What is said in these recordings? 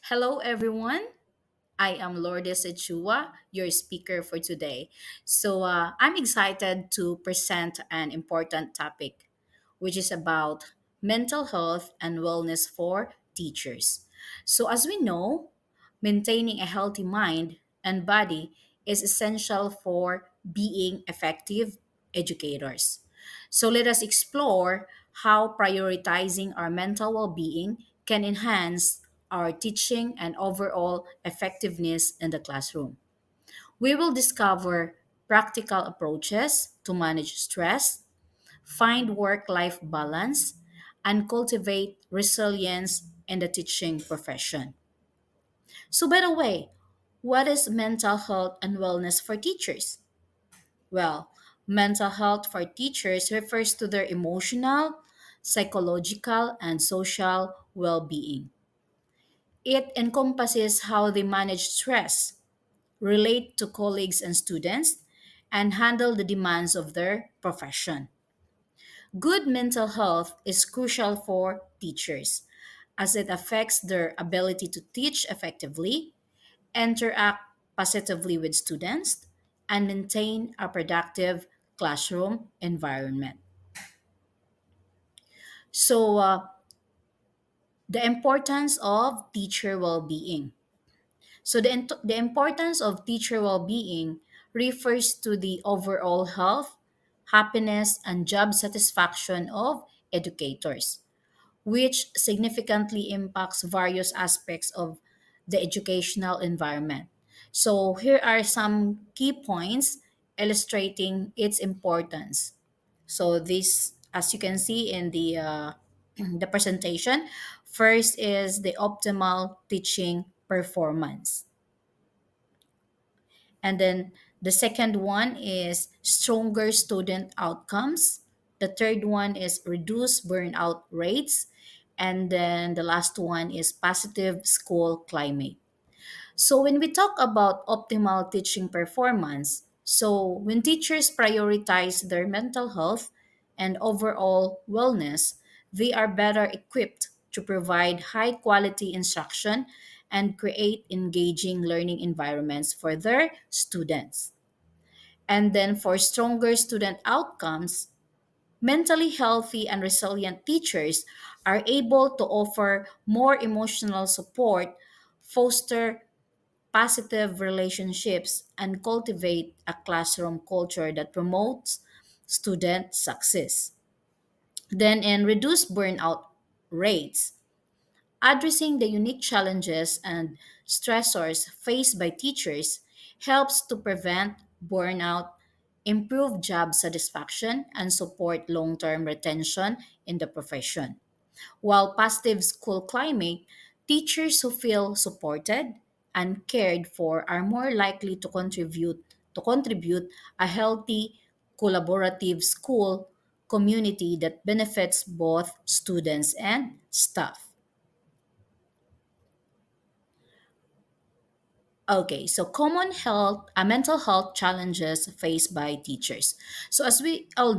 Hello, everyone. I am Lourdes Echua, your speaker for today. I'm excited to present an important topic, which is about mental health and wellness for teachers. As we know, maintaining a healthy mind and body is essential for being effective educators. Let us explore how prioritizing our mental well being can enhance our teaching and overall effectiveness in the classroom. We will discover practical approaches to manage stress, find work life balance, and cultivate resilience in the teaching profession. By the way, what is mental health and wellness for teachers? Well, mental health for teachers refers to their emotional, psychological, and social well being. It encompasses how they manage stress, relate to colleagues and students, and handle the demands of their profession. Good mental health is crucial for teachers as it affects their ability to teach effectively, interact positively with students, and maintain a productive classroom environment. So, uh, the importance of teacher well being. The importance of teacher well being refers to the overall health, happiness, and job satisfaction of educators, which significantly impacts various aspects of the educational environment. So, here are some key points illustrating its importance. This, as you can see in the presentation, first is the optimal teaching performance. And then the second one is stronger student outcomes. The third one is reduced burnout rates. And then the last one is positive school climate. When we talk about optimal teaching performance, when teachers prioritize their mental health and overall wellness, they are better equipped to provide high quality instruction and create engaging learning environments for their students. And then for stronger student outcomes, mentally healthy and resilient teachers are able to offer more emotional support, foster positive relationships, and cultivate a classroom culture that promotes student success. Then, in reduce burnout rates, addressing the unique challenges and stressors faced by teachers helps to prevent burnout, improve job satisfaction, and support long term retention in the profession. While positive school climate, teachers who feel supported and cared for are more likely to contribute a healthy, collaborative school community that benefits both students and staff. Okay, so mental health challenges faced by teachers. As we all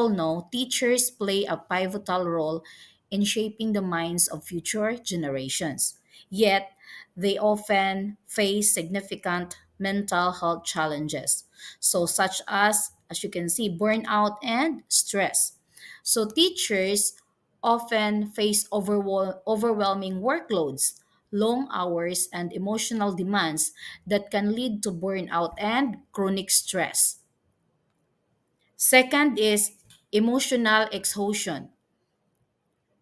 know, teachers play a pivotal role in shaping the minds of future generations. Yet, they often face significant mental health challenges. Such as you can see, burnout and stress. Teachers often face overwhelming workloads, long hours, and emotional demands that can lead to burnout and chronic stress. Second is emotional exhaustion.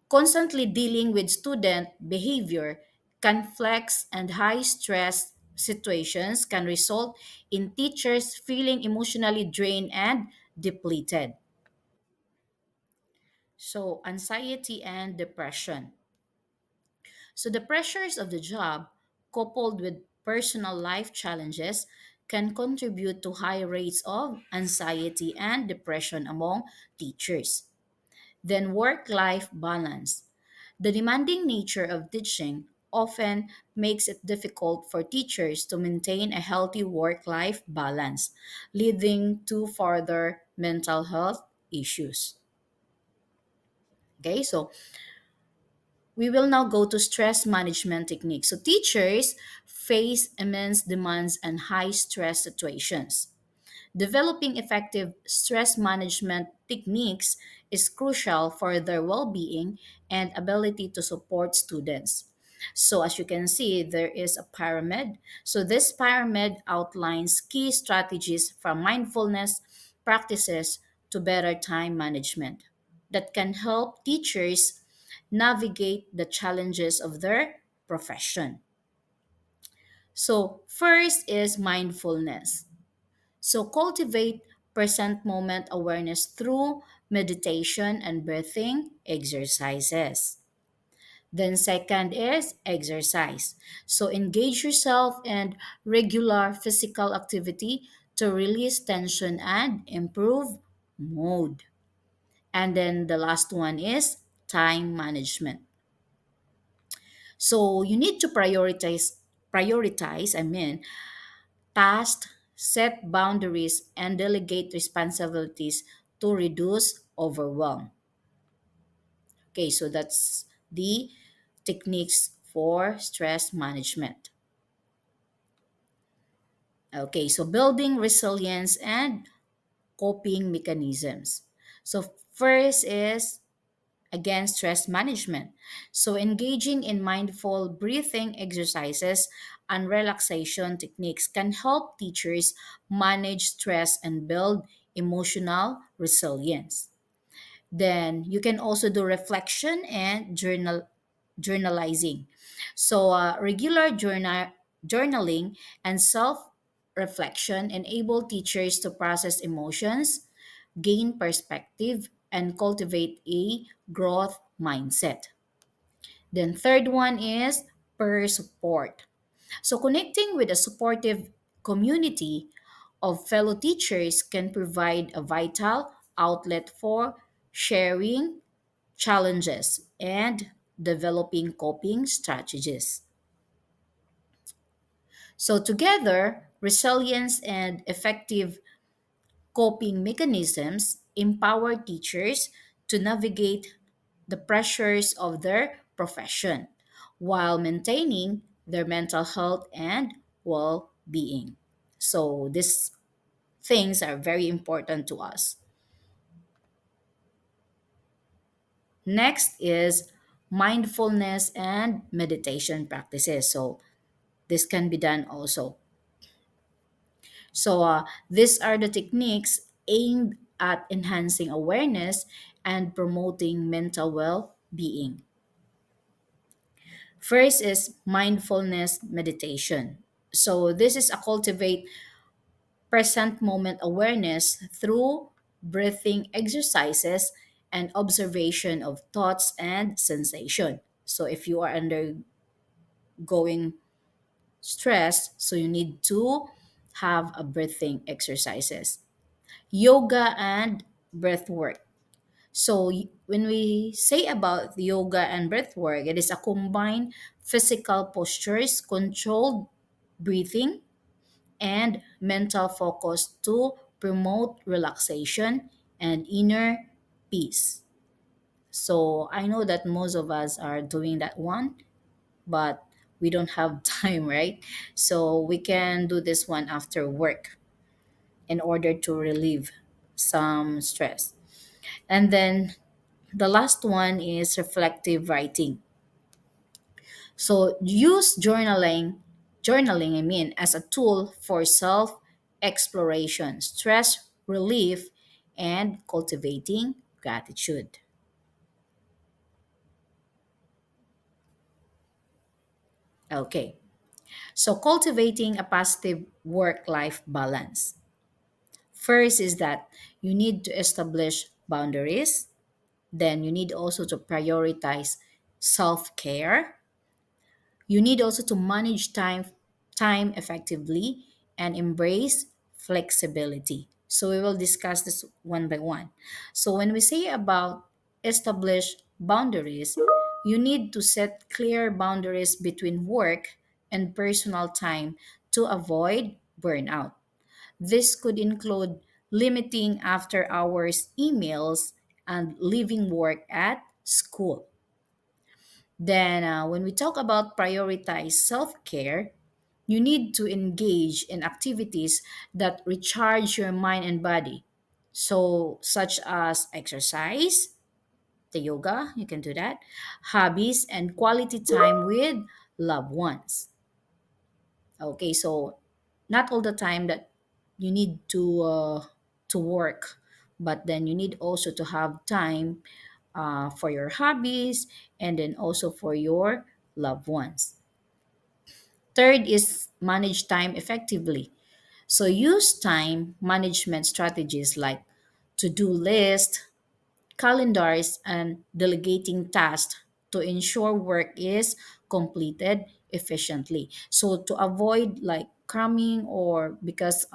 Constantly dealing with student behavior, conflicts, and high stress situations can result in teachers feeling emotionally drained and depleted. Anxiety and depression. The pressures of the job, coupled with personal life challenges, can contribute to high rates of anxiety and depression among teachers. Then, work life balance. The demanding nature of teaching often makes it difficult for teachers to maintain a healthy work life balance, leading to further mental health issues. Okay, We will now go to stress management techniques. So, teachers face immense demands and high stress situations. Developing effective stress management techniques is crucial for their well being and ability to support students. So, as you can see, there is a pyramid. So, this pyramid outlines key strategies from mindfulness practices to better time management that can help teachers navigate the challenges of their profession. So, first is mindfulness. So, cultivate present moment awareness through meditation and breathing exercises. Then, second is exercise. So, engage yourself in regular physical activity to release tension and improve mood. And then the last one is time management. So, you need to prioritize tasks, set boundaries, and delegate responsibilities to reduce overwhelm. Okay, so that's the techniques for stress management. Okay, so building resilience and coping mechanisms. So, first is again stress management. So, engaging in mindful breathing exercises and relaxation techniques can help teachers manage stress and build emotional resilience. Then you can also do reflection and journalizing. So, regular journaling and self reflection enable teachers to process emotions, gain perspective, and cultivate a growth mindset. Then third one is peer support. So connecting with a supportive community of fellow teachers can provide a vital outlet for sharing challenges and developing coping strategies. So together, resilience and effective coping mechanisms empower teachers to navigate the pressures of their profession while maintaining their mental health and well being. So, these things are very important to us. Next is mindfulness and meditation practices. So, this can be done also. So, these are the techniques aimed at enhancing awareness and promoting mental well being. First is mindfulness meditation. So, this is a cultivate present moment awareness through breathing exercises and observation of thoughts and sensation. So, if you are undergoing stress, so you need to have a breathing exercises. Yoga and breath work. So when we say about yoga and breath work, it is a combined physical postures, controlled breathing, and mental focus to promote relaxation and inner peace. So I know that most of us are doing that one, but we don't have time, right? So we can do this one after work in order to relieve some stress. And then the last one is reflective writing. So use journaling, as a tool for self exploration, stress relief, and cultivating gratitude. Okay, so cultivating a positive work life balance. First is that you need to establish boundaries, then you need also to prioritize self care. You need also to manage time effectively and embrace flexibility. So we will discuss this one by one. So when we say about establish boundaries, you need to set clear boundaries between work and personal time to avoid burnout. This could include limiting after hours emails and leaving work at school. Then, when we talk about prioritize self care, you need to engage in activities that recharge your mind and body. So, such as exercise, the yoga, you can do that, hobbies, and quality time with loved ones. Okay, so not all the time that you need to work, but then you need also to have time for your hobbies and then also for your loved ones. Third is manage time effectively. So use time management strategies like to-do list, calendars, and delegating tasks to ensure work is completed efficiently. So to avoid like cramming or because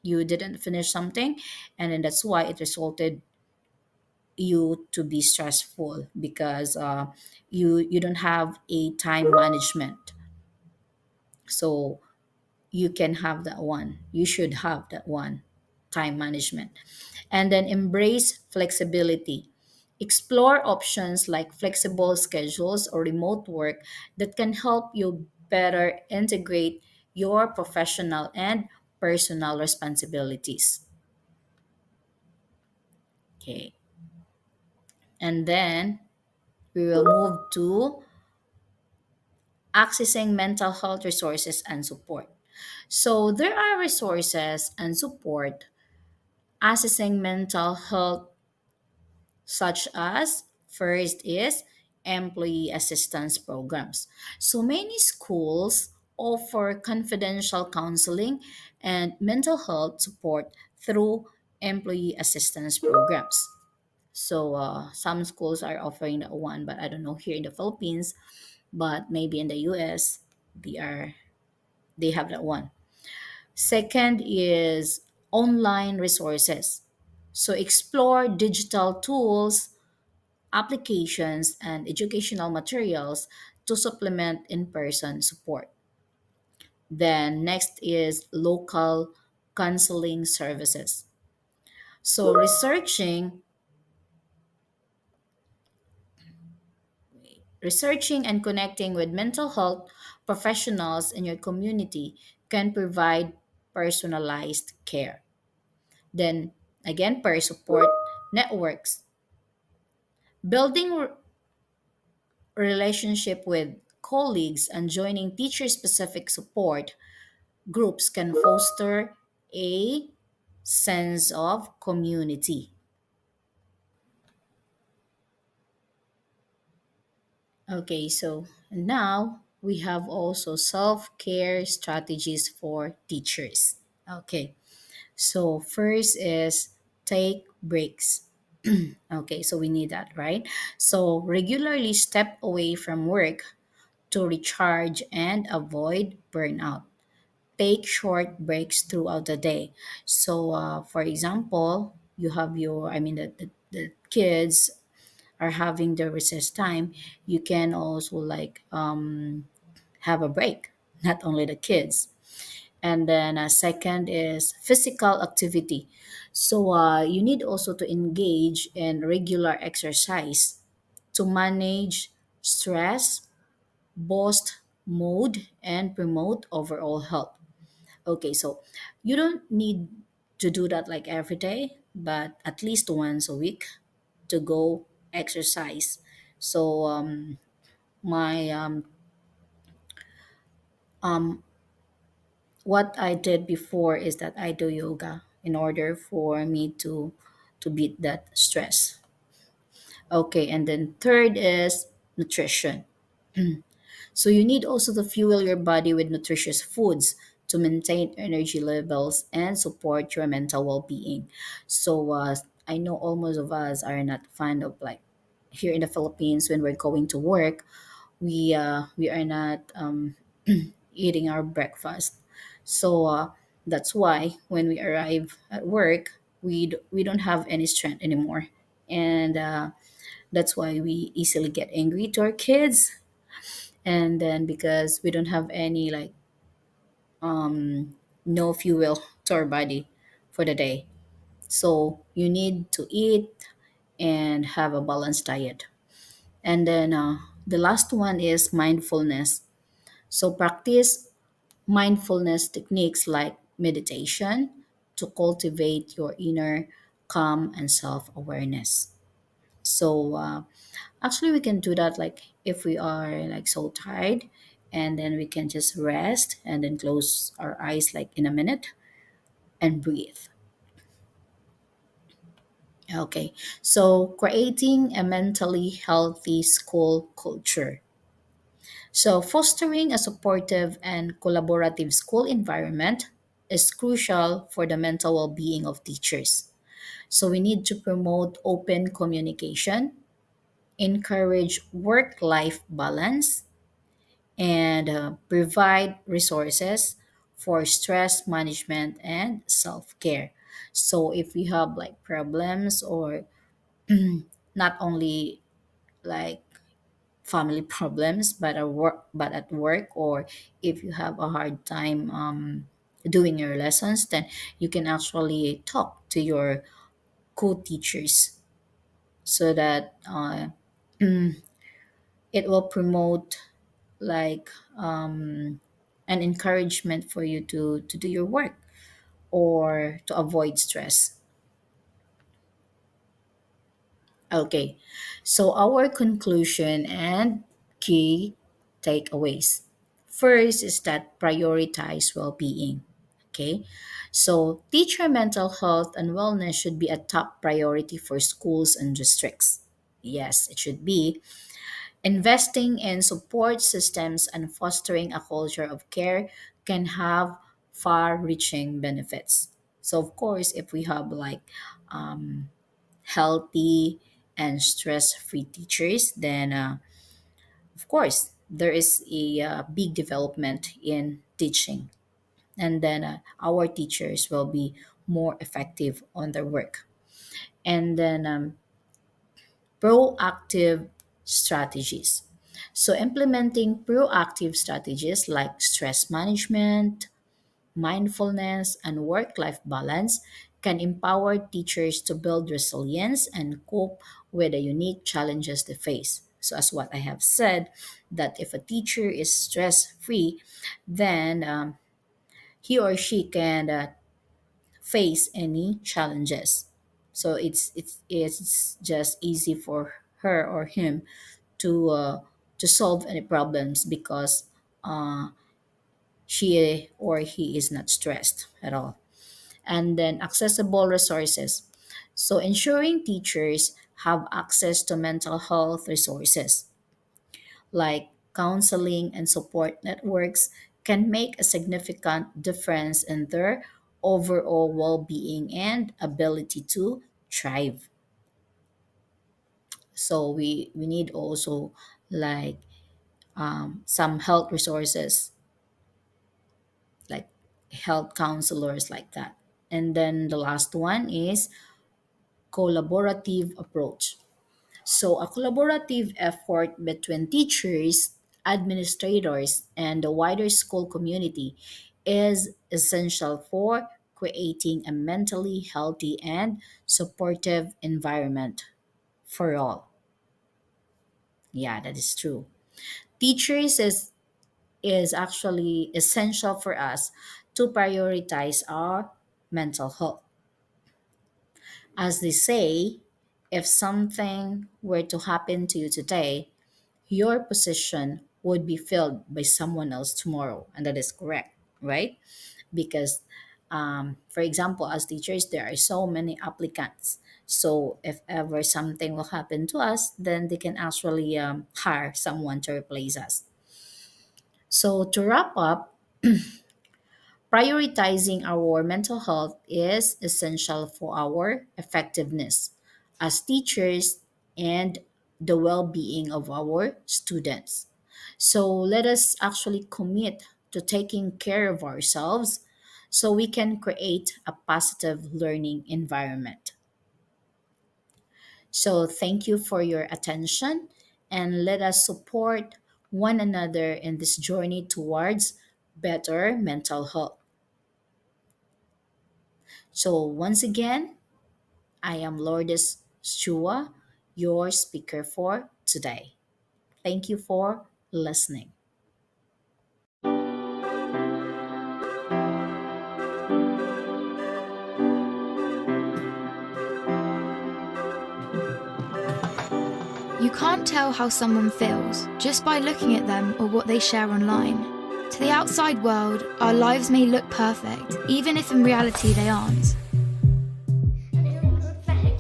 you didn't finish something, and then that's why it resulted you to be stressful because you don't have a time management. So you can have that one. You should have that one, time management. And then embrace flexibility. Explore options like flexible schedules or remote work that can help you better integrate your professional and personal responsibilities. Okay. And then we will move to accessing mental health resources and support. So there are resources and support accessing mental health, such as first is employee assistance programs. So many schools offer confidential counseling and mental health support through employee assistance programs. So some schools are offering that one, but I don't know here in the Philippines, but maybe in the US they have that one. Second is online resources. So explore digital tools, applications, and educational materials to supplement in person support. Then, next is local counseling services. So, researching and connecting with mental health professionals in your community can provide personalized care. Then, again, peer support networks. Building relationship with colleagues and joining teacher specific support groups can foster a sense of community. Okay, so now we have also self care strategies for teachers. Okay, so first is take breaks. Okay, so we need that, right? So regularly step away from work to recharge and avoid burnout. Take short breaks throughout the day. So, for example, you have your, I mean, the kids are having their recess time. You can also like have a break, not only the kids. And then second is physical activity. So, you need also to engage in regular exercise to manage stress, boost mood, and promote overall health. Okay, so you don't need to do that like every day, but at least once a week to go exercise. So my um, what I did before is that I do yoga in order for me to beat that stress. Okay, and then third is nutrition. So you need also to fuel your body with nutritious foods to maintain energy levels and support your mental well-being. So I know almost of us are not fond of like here in the Philippines when we're going to work, we are not eating our breakfast. So that's why when we arrive at work, we don't have any strength anymore, and that's why we easily get angry to our kids, and then because we don't have any like no fuel to our body for the day, so you need to eat and have a balanced diet. And then The last one is mindfulness. So practice mindfulness techniques like meditation to cultivate your inner calm and self awareness. So actually, we can do that like if we are like so tired, and then we can just rest and then close our eyes like in a minute and breathe. Okay, so creating a mentally healthy school culture. So, fostering a supportive and collaborative school environment is crucial for the mental well being of teachers. So, we need to promote open communication, encourage work life balance, and provide resources for stress management and self care. So, if we have like problems or not only like family problems but at work, or if you have a hard time doing your lessons, then you can actually talk to your co-teachers so that it will promote like an encouragement for you to do your work or to avoid stress. Okay, so our conclusion and key takeaways. First is that prioritize well being. Okay, so teacher mental health and wellness should be a top priority for schools and districts. Yes, it should be. Investing in support systems and fostering a culture of care can have far reaching benefits. So, of course, if we have like healthy and stress-free teachers, then of course there is a big development in teaching, and then our teachers will be more effective on their work. And then proactive strategies. So implementing proactive strategies like stress management, mindfulness, and work life balance can empower teachers to build resilience and cope with the unique challenges they face. So, as what I have said, that if a teacher is stress free, then he or she can face any challenges. So it's just easy for her or him to uh, to solve any problems because uh, she or he is not stressed at all. And then accessible resources. So ensuring teachers have access to mental health resources like counseling and support networks can make a significant difference in their overall well-being and ability to thrive. So we need also like some health resources like health counselors like that. And then the last one is collaborative approach. So, a collaborative effort between teachers, administrators, and the wider school community is essential for creating a mentally healthy and supportive environment for all. Yeah, that is true. Teachers is actually essential for us to prioritize our mental health. As they say, if something were to happen to you today, your position would be filled by someone else tomorrow. And that is correct, right? Because, for example, as teachers, there are so many applicants. So if ever something will happen to us, then they can actually hire someone to replace us. So to wrap up, prioritizing our mental health is essential for our effectiveness as teachers and the well being of our students. So let us actually commit to taking care of ourselves so we can create a positive learning environment. So thank you for your attention and let us support one another in this journey towards better mental health. So, once again, I am Lourdes Chua, your speaker for today. Thank you for listening. You can't tell how someone feels just by looking at them or what they share online. To the outside world, our lives may look perfect, even if in reality they aren't.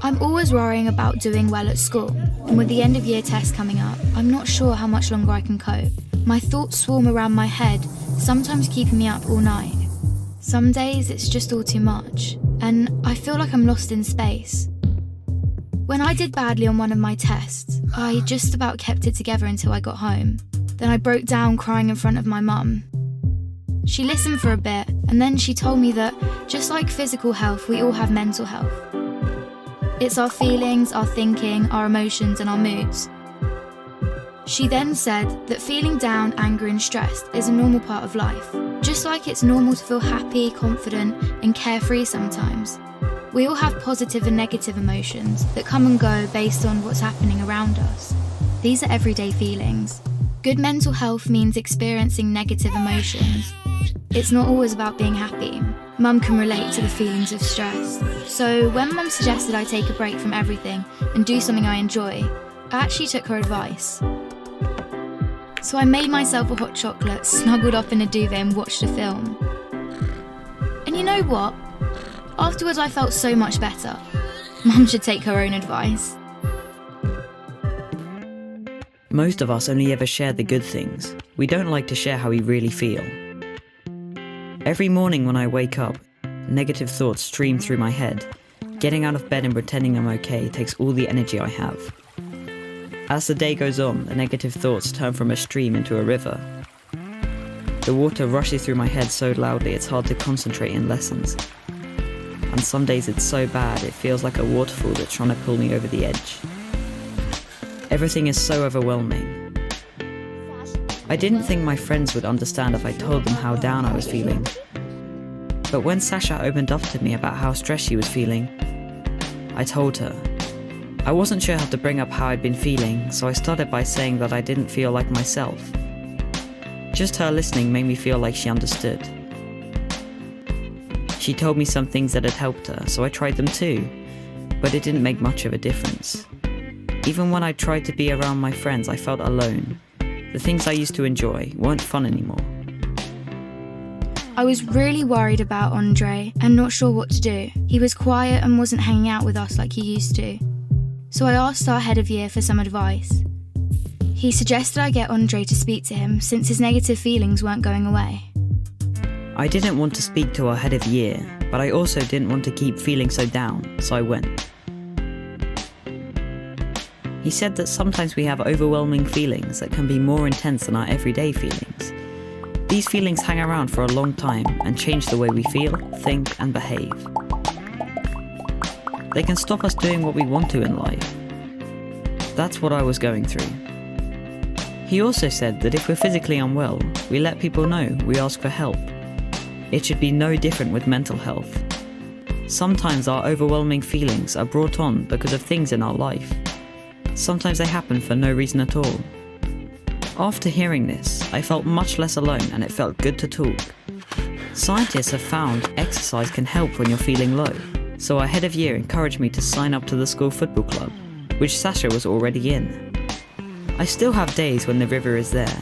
I'm always worrying about doing well at school, and with the end of year test coming up, I'm not sure how much longer I can cope. My thoughts swarm around my head, sometimes keeping me up all night. Some days it's just all too much, and I feel like I'm lost in space. When I did badly on one of my tests, I just about kept it together until I got home. Then I broke down crying in front of my mum. She listened for a bit, and then she told me that, just like physical health, we all have mental health. It's our feelings, our thinking, our emotions, and our moods. She then said that feeling down, angry, and stressed is a normal part of life, just like it's normal to feel happy, confident, and carefree sometimes. We all have positive and negative emotions that come and go based on what's happening around us. These are everyday feelings. Good mental health means experiencing negative emotions. It's not always about being happy. Mum can relate to the feelings of stress. So when Mum suggested I take a break from everything and do something I enjoy, I actually took her advice. So I made myself a hot chocolate, snuggled up in a duvet and watched a film. And you know what? Afterwards I felt so much better. Mum should take her own advice. Most of us only ever share the good things. We don't like to share how we really feel. Every morning when I wake up, negative thoughts stream through my head. Getting out of bed and pretending I'm okay takes all the energy I have. As the day goes on, the negative thoughts turn from a stream into a river. The water rushes through my head so loudly it's hard to concentrate in lessons. And some days it's so bad it feels like a waterfall that's trying to pull me over the edge. Everything is so overwhelming. I didn't think my friends would understand if I told them how down I was feeling. But when Sasha opened up to me about how stressed she was feeling, I told her. I wasn't sure how to bring up how I'd been feeling, so I started by saying that I didn't feel like myself. Just her listening made me feel like she understood. She told me some things that had helped her, so I tried them too, but it didn't make much of a difference. Even when I tried to be around my friends, I felt alone. The things I used to enjoy weren't fun anymore. I was really worried about Andre and not sure what to do. He was quiet and wasn't hanging out with us like he used to. So I asked our head of year for some advice. He suggested I get Andre to speak to him since his negative feelings weren't going away. I didn't want to speak to our head of year, but I also didn't want to keep feeling so down, so I went. He said that sometimes we have overwhelming feelings that can be more intense than our everyday feelings. These feelings hang around for a long time and change the way we feel, think, and behave. They can stop us doing what we want to in life. That's what I was going through. He also said that if we're physically unwell, we let people know, we ask for help. It should be no different with mental health. Sometimes our overwhelming feelings are brought on because of things in our life. Sometimes they happen for no reason at all. After hearing this, I felt much less alone and it felt good to talk. Scientists have found exercise can help when you're feeling low, so our head of year encouraged me to sign up to the school football club, which Sasha was already in. I still have days when the river is there,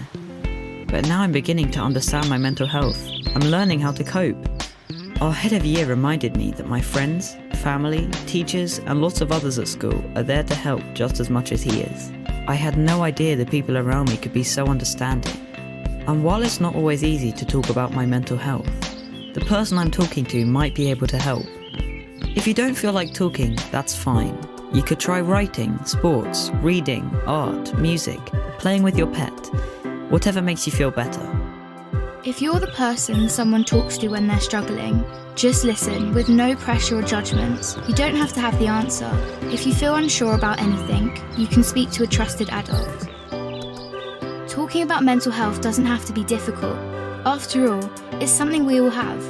but now I'm beginning to understand my mental health. I'm learning how to cope. Our head of year reminded me that my friends, family, teachers, and lots of others at school are there to help just as much as he is. I had no idea the people around me could be so understanding. And while it's not always easy to talk about my mental health, the person I'm talking to might be able to help. If you don't feel like talking, that's fine. You could try writing, sports, reading, art, music, playing with your pet, whatever makes you feel better. If you're the person someone talks to when they're struggling, just listen with no pressure or judgments. You don't have to have the answer. If you feel unsure about anything, you can speak to a trusted adult. Talking about mental health doesn't have to be difficult. After all, it's something we all have.